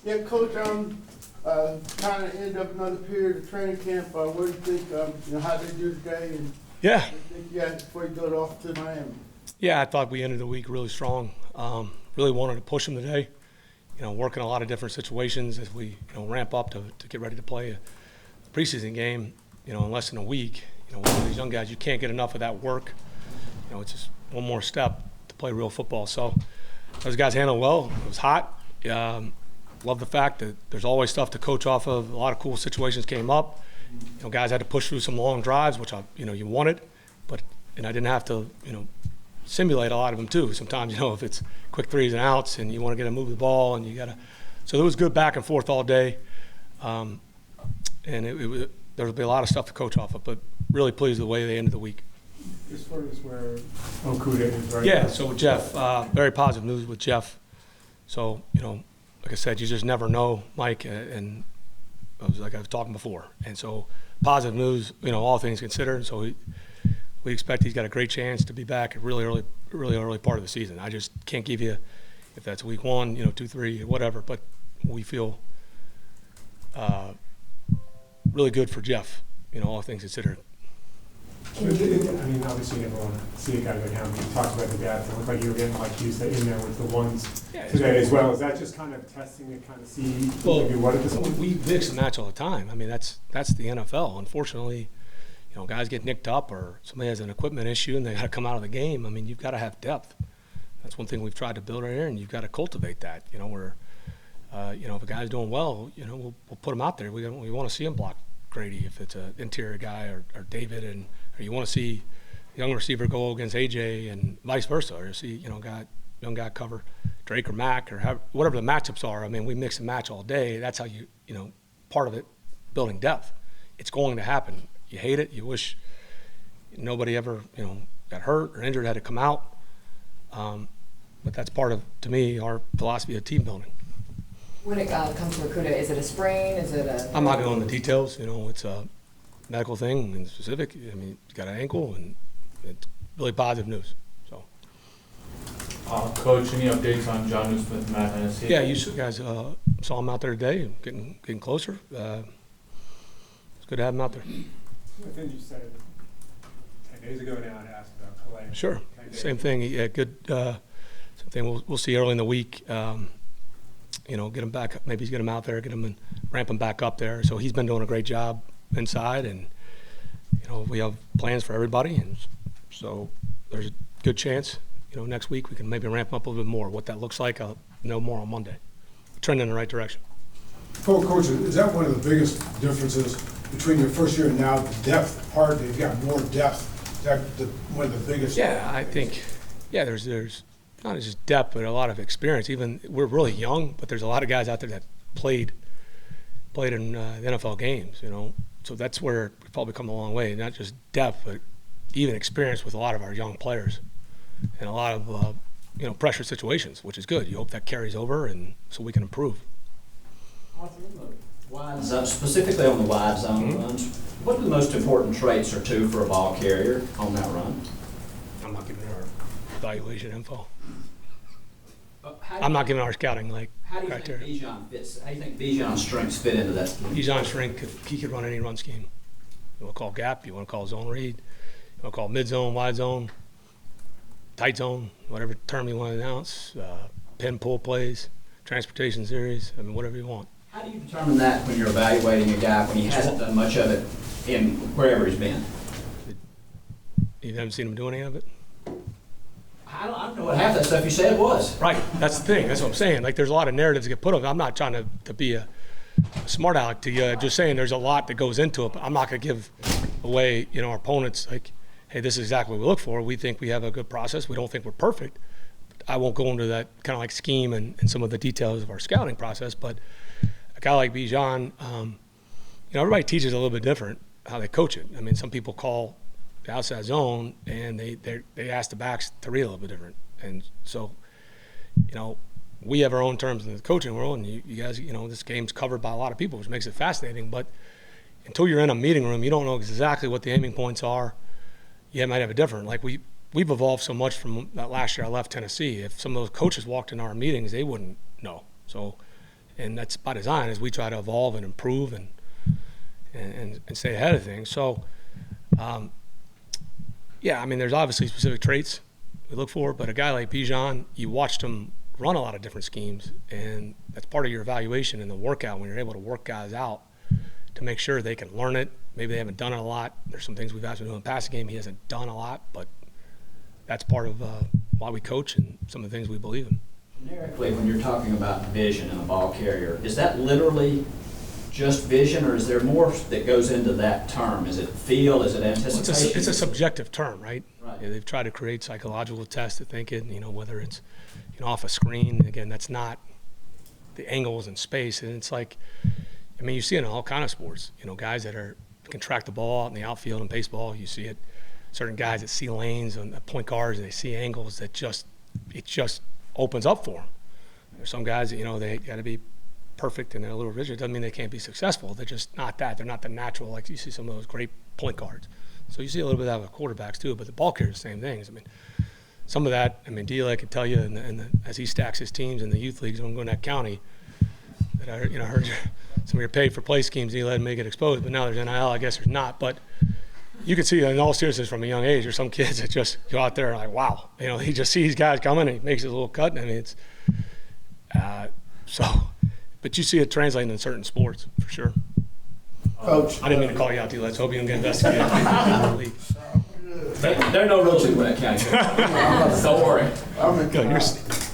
Yeah, Coach, kind of end up another period of training camp. What do you think, how they do today? And Yeah. what do you think you had before you go off to Miami? Yeah, I thought we ended the week really strong. Really wanted to push them today. Working a lot of different situations as we, ramp up to get ready to play a preseason game, in less than a week. One of these young guys, you can't get enough of that work. It's just one more step to play real football. So those guys handled well. It was hot. Love the fact that there's always stuff to coach off of. A lot of cool situations came up. Guys had to push through some long drives, which you wanted, and I didn't have to, simulate a lot of them too. Sometimes, if it's quick threes and outs and you want to get to move the ball and you got to. So there was good back and forth all day, and there'll be a lot of stuff to coach off of. But really pleased with the way they ended the week. As far as where Okuda is right Yeah. now. So with Jeff, very positive news with Jeff. So like I said, you just never know, Mike, and like I was talking before. And so positive news, all things considered. So we expect he's got a great chance to be back at really early part of the season. I just can't give you if that's week 1, 2, 3, whatever. But we feel really good for Jeff, all things considered. Obviously you never want to see a guy go down, but you talked about the depth. It looked like you were getting, like you said, in there with the ones today as well. Is that just kind of testing to kind of see maybe what at this point? We mix and match all the time. That's the NFL. Unfortunately, guys get nicked up or somebody has an equipment issue and they got to come out of the game. You've got to have depth. That's one thing we've tried to build right here, and you've got to cultivate that. Where, if a guy's doing well, we'll put him out there. We want to see him block Grady if it's an interior guy or David, or you want to see a young receiver go against AJ and vice versa, or see young guy cover Drake or Mac or whatever the matchups are. We mix and match all day. That's how you part of it, building depth. It's going to happen. You hate it. You wish nobody ever got hurt or injured, had to come out. But that's part of, to me, our philosophy of team building. When it comes to Okuda, is it a sprain? Is it a? I'm not going into the details. It's a medical thing in specific. He's got an ankle, and it's really positive news. So. Coach, any updates on John Smith and Matt Hennessy? Yeah, you guys saw him out there today, getting closer. It's good to have him out there. I think you said 10 days ago now to ask about Calais. Sure. Same thing. Yeah, good. Same thing. We'll see early in the week. Get him back. Maybe get him out there, get him and ramp him back up there. So he's been doing a great job inside, and we have plans for everybody, and so there's a good chance. Next week we can maybe ramp him up a little bit more. What that looks like, I'll know more on Monday. Trending in the right direction. Coach, is that one of the biggest differences between your first year and now? The depth part, you've got more depth. Is that one of the biggest? Yeah, I think. Yeah, there's not just depth, but a lot of experience. Even we're really young, but there's a lot of guys out there that played in the NFL games. So that's where we've probably come a long way. Not just depth, but even experience with a lot of our young players, and a lot of pressure situations, which is good. You hope that carries over, and so we can improve. Wide zone, specifically on the wide zone runs, what are the most important traits or two for a ball carrier on that run? I'm not giving our evaluation info. I'm not giving our scouting How do you criteria. think Bijan fits? How do you think Bijan's strengths fit into that scheme? Bijan's strength, he could run any run scheme. You want to call gap, you want to call zone read, you want to call mid zone, wide zone, tight zone, whatever term you want to announce, pin pull plays, transportation series, whatever you want. How do you determine that when you're evaluating a guy when he hasn't done much of it in wherever he's been? You haven't seen him do any of it? I don't know what half that stuff you said was. Right, that's the thing. That's what I'm saying. There's a lot of narratives that get put on. I'm not trying to be a smart aleck to you. Just saying there's a lot that goes into it. But I'm not going to give away, our opponents hey, this is exactly what we look for. We think we have a good process. We don't think we're perfect. I won't go into that kind of scheme and some of the details of our scouting process. But a guy like Bijan, everybody teaches a little bit different how they coach it. Some people call the outside zone, and they ask the backs to read a little bit different. And so, we have our own terms in the coaching world, and you guys, this game's covered by a lot of people, which makes it fascinating. But until you're in a meeting room, you don't know exactly what the aiming points are. You might have a different. We've evolved so much from that last year I left Tennessee. If some of those coaches walked in our meetings, they wouldn't know. So, and that's by design as we try to evolve and improve and stay ahead of things. So, yeah, I mean, there's obviously specific traits we look for, but a guy like Bijan, you watched him run a lot of different schemes, and that's part of your evaluation in the workout when you're able to work guys out to make sure they can learn it. Maybe they haven't done it a lot. There's some things we've asked him to do in the passing game he hasn't done a lot, but that's part of why we coach and some of the things we believe in. Generically, when you're talking about vision in a ball carrier, is that literally just vision, or is there more that goes into that term? Is it feel? Is it anticipation? It's a subjective term, right? Right. Yeah, they've tried to create psychological tests to think it, whether it's off a screen. Again, that's not the angles in space. And it's like, I mean, you see it in all kind of sports, guys that can track the ball out in the outfield in baseball. You see it, certain guys that see lanes on the point guards and they see angles that it just opens up for them. There's some guys that, they got to be perfect and they're a little rigid. It doesn't mean they can't be successful. They're just not that. They're not the natural, like you see some of those great point guards. So you see a little bit of that with quarterbacks too, but the ball carriers, the same things. I mean, some of that, D'Eli can tell you, as he stacks his teams in the youth leagues, when I'm going to that county, that I heard some of your paid for play schemes, he let him make it exposed, but now there's NIL, I guess there's not. But you can see in all seriousness from a young age, there's some kids that just go out there and like, wow, he just sees guys coming and he makes his little cut. I mean, it's but you see it translating in certain sports for sure. Coach. I didn't mean to call you out, Let's hope you don't get investigated. There are no rules in Gwinnett County. Don't worry. Good, you're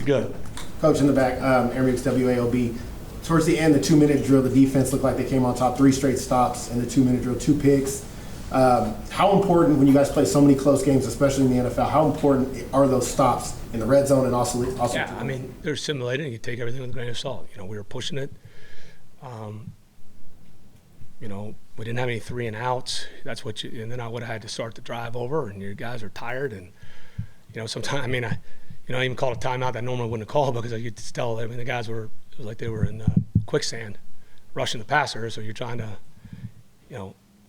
good. Coach in the back, Airmix WAOB. Towards the end, the 2-minute drill, the defense looked like they came on top, 3 straight stops in the 2-minute drill, 2 picks. How important, when you guys play so many close games, especially in the NFL, how important are those stops in the red zone and also yeah, I mean, they're simulated. You take everything with a grain of salt. We were pushing it. We didn't have any 3 and outs. That's what and then I would have had to start the drive over, and your guys are tired. And, sometimes, I even called a timeout that I normally wouldn't have called because I could tell, the guys it was like they were in quicksand rushing the passer. So you're trying to,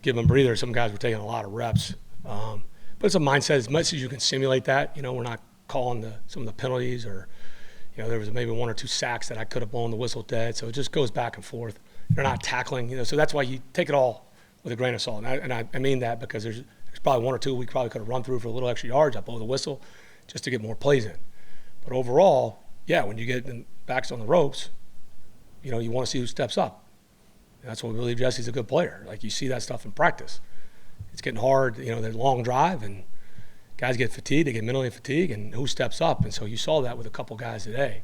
give them breathers. Some guys were taking a lot of reps. But it's a mindset. As much as you can simulate that, we're not calling some of the penalties or, there was maybe 1 or 2 sacks that I could have blown the whistle dead. So it just goes back and forth. You're not tackling, so that's why you take it all with a grain of salt. And I mean that because there's probably 1 or 2 we probably could have run through for a little extra yards. I blow the whistle just to get more plays in. But overall, yeah, when you get the backs on the ropes, you want to see who steps up. And that's why we believe Jesse's a good player. Like you see that stuff in practice. It's getting hard, there's a long drive and guys get fatigued, they get mentally fatigued, and who steps up? And so you saw that with a couple guys today.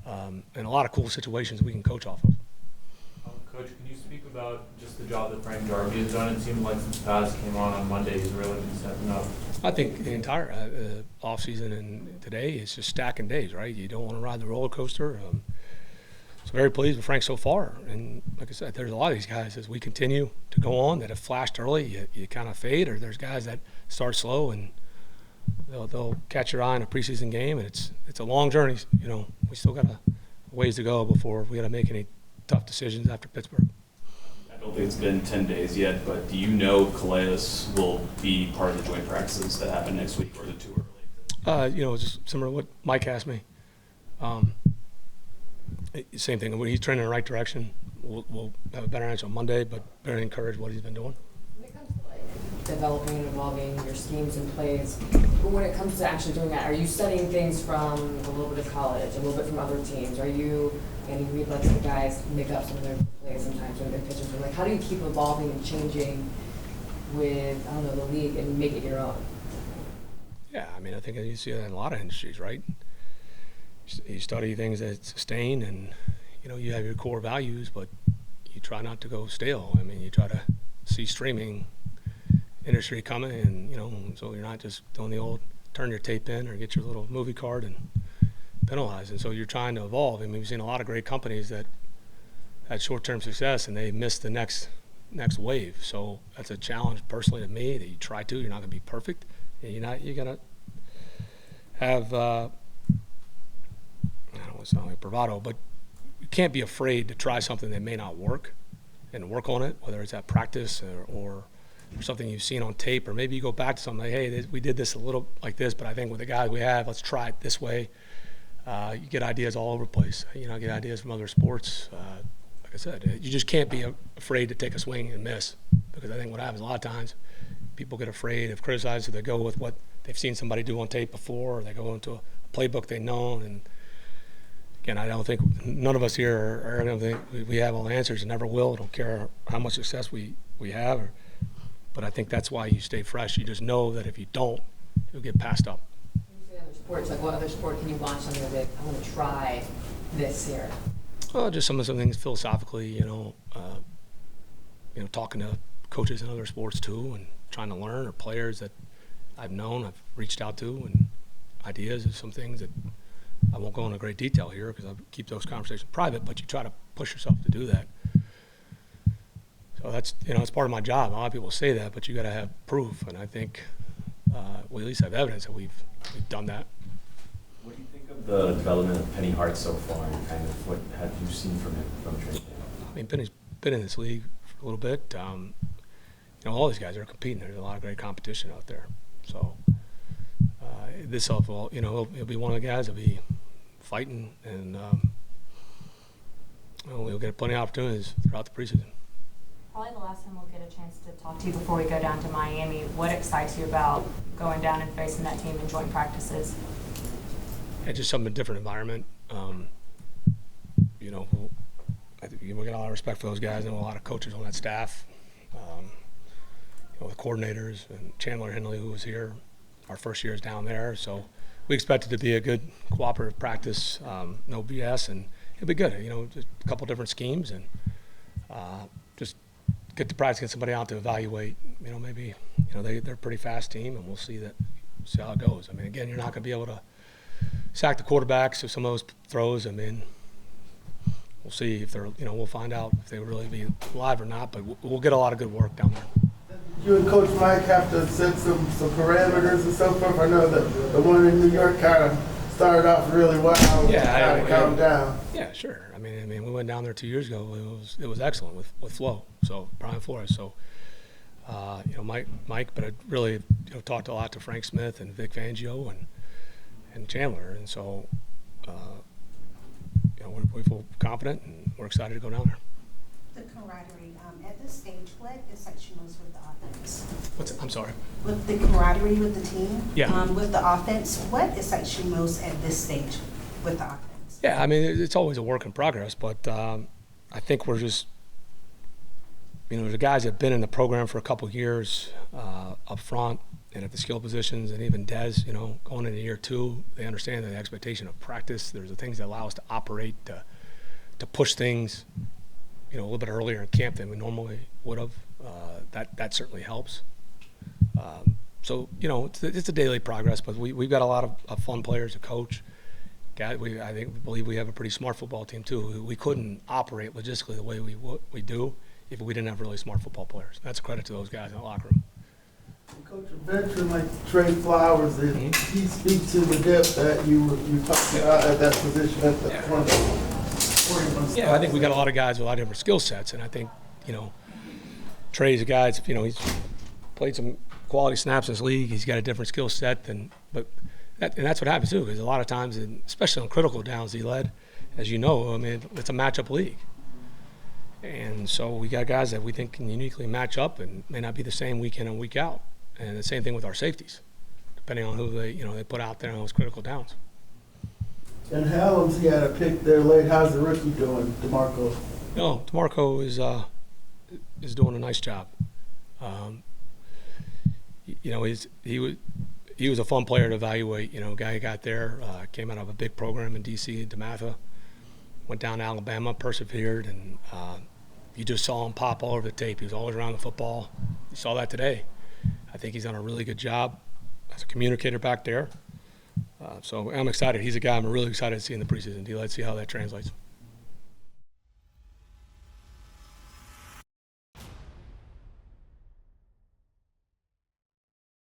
And a lot of cool situations we can coach off of. Coach, can you speak about just the job that Frank Darby has done? It seemed like since Paz came on Monday, he's really been stepping up. I think the entire offseason and today is just stacking days, right? You don't want to ride the roller coaster. So very pleased with Frank so far. And like I said, there's a lot of these guys as we continue to go on that have flashed early, you kind of fade, or there's guys that start slow and they'll catch your eye in a preseason game. And it's a long journey. We still got a ways to go before we got to make any tough decisions after Pittsburgh. I don't think it's been 10 days yet, but do you know Calais will be part of the joint practices that happen next week, or is it too early? Just similar to what Mike asked me. Same thing. When he's trending in the right direction, we'll have a better answer on Monday, but very encouraged what he's been doing. When it comes to developing and evolving your schemes and plays, but when it comes to actually doing that, are you studying things from a little bit of college, a little bit from other teams? Are you, and you read some guys make up some of their plays sometimes when they're pitching from, how do you keep evolving and changing with, the league and make it your own? Yeah, I think you see that in a lot of industries, right? You study things that sustain and, you have your core values, but you try not to go stale. You try to see streaming industry coming and, so you're not just doing the old turn your tape in or get your little movie card and penalize. And so you're trying to evolve. We've seen a lot of great companies that had short-term success and they missed the next wave. So that's a challenge personally to me that you try to. You're not going to be perfect. And you got to have, I don't want to sound like bravado, but you can't be afraid to try something that may not work and work on it, whether it's at practice or something you've seen on tape, or maybe you go back to something like, hey, we did this a little like this, but I think with the guys we have, let's try it this way. You get ideas all over the place. I get ideas from other sports. I said, you just can't be afraid to take a swing and miss, because I think what happens a lot of times, people get afraid of criticizing, so they go with what they've seen somebody do on tape before, or they go into a playbook they know. And again, I don't think none of us here I don't think we have all the answers and never will. I don't care how much success we have, but I think that's why you stay fresh. You just know that if you don't, you'll get passed up. When you say other sports, like what other sport can you watch something that I want to try this year? Well, just some things philosophically, talking to coaches in other sports too, and trying to learn, or players that I've known, I've reached out to, and ideas of some things that I won't go into great detail here because I'll keep those conversations private, but you try to push yourself to do that. So that's, it's part of my job. A lot of people say that, but you got to have proof, and I think we at least have evidence that we've done that. What do you think of the development of Penny Hart so far, and kind of what have you seen from him from training camp? I mean, Penny's been in this league for a little bit. All these guys are competing. There's a lot of great competition out there. So this fall, he'll be one of the guys that'll be fighting, and we'll get plenty of opportunities throughout the preseason. Probably the last time we'll get a chance to talk to you before we go down to Miami. What excites you about going down and facing that team in joint practices? It's just something, a different environment. I think we get a lot of respect for those guys. I know a lot of coaches on that staff. The coordinators, and Chandler Henley, who was here, our first year is down there. So we expect it to be a good cooperative practice, no BS, and it'll be good. Just a couple different schemes, and just get the practice, get somebody out to evaluate. Maybe they're a pretty fast team, and we'll see how it goes. I mean, again, you're not going to be able to sack the quarterbacks if some of those throws. I mean, we'll see if they're. We'll find out if they really be live or not. But we'll get a lot of good work down there. You and Coach Mike have to set some parameters and so forth. I know that the one in New York kind of started off really well. Kind of calmed down. Yeah, sure. I mean, we went down there 2 years ago. It was excellent with Flo. So Brian Flores. So Mike, but I really talked a lot to Frank Smith and Vic Fangio and Chandler, and so we feel confident, and we're excited to go down there. The camaraderie at this stage, what excites you most with the offense? I'm sorry. With the camaraderie with the team, Yeah. With the offense, what excites you most at this stage with the offense? Yeah, I mean, it's always a work in progress, but I think we're just, the guys that have been in the program for a couple of years up front and at the skill positions, and even Dez, going into year 2, they understand the expectation of practice. There's the things that allow us to operate, to push things, a little bit earlier in camp than we normally would have. That certainly helps. So it's a daily progress, but we've got a lot of fun players to coach. Believe we have a pretty smart football team too. We couldn't operate logistically the way we do if we didn't have really smart football players. That's a credit to those guys in the locker room. Coach, a veteran like Trey Flowers, did he speak to the depth that you talked about at that position at the front? Yeah, I think we got a lot of guys with a lot of different skill sets, and I think Trey's a guy. He's played some quality snaps in this league. He's got a different skill set but that's what happens too. Because a lot of times, especially on critical downs, he led, as you know. I mean, it's a matchup league, and so we got guys that we think can uniquely match up and may not be the same week in and week out. And the same thing with our safeties, depending on who they put out there on those critical downs. And Hallam's, he had a pick there late. How's the rookie doing, DeMarco? DeMarco is doing a nice job. He was a fun player to evaluate. Guy who got there, came out of a big program in D.C. DeMatha, went down to Alabama, persevered, and you just saw him pop all over the tape. He was always around the football. You saw that today. I think he's done a really good job as a communicator back there. So I'm excited. He's a guy I'm really excited to see in the preseason. Let's see how that translates.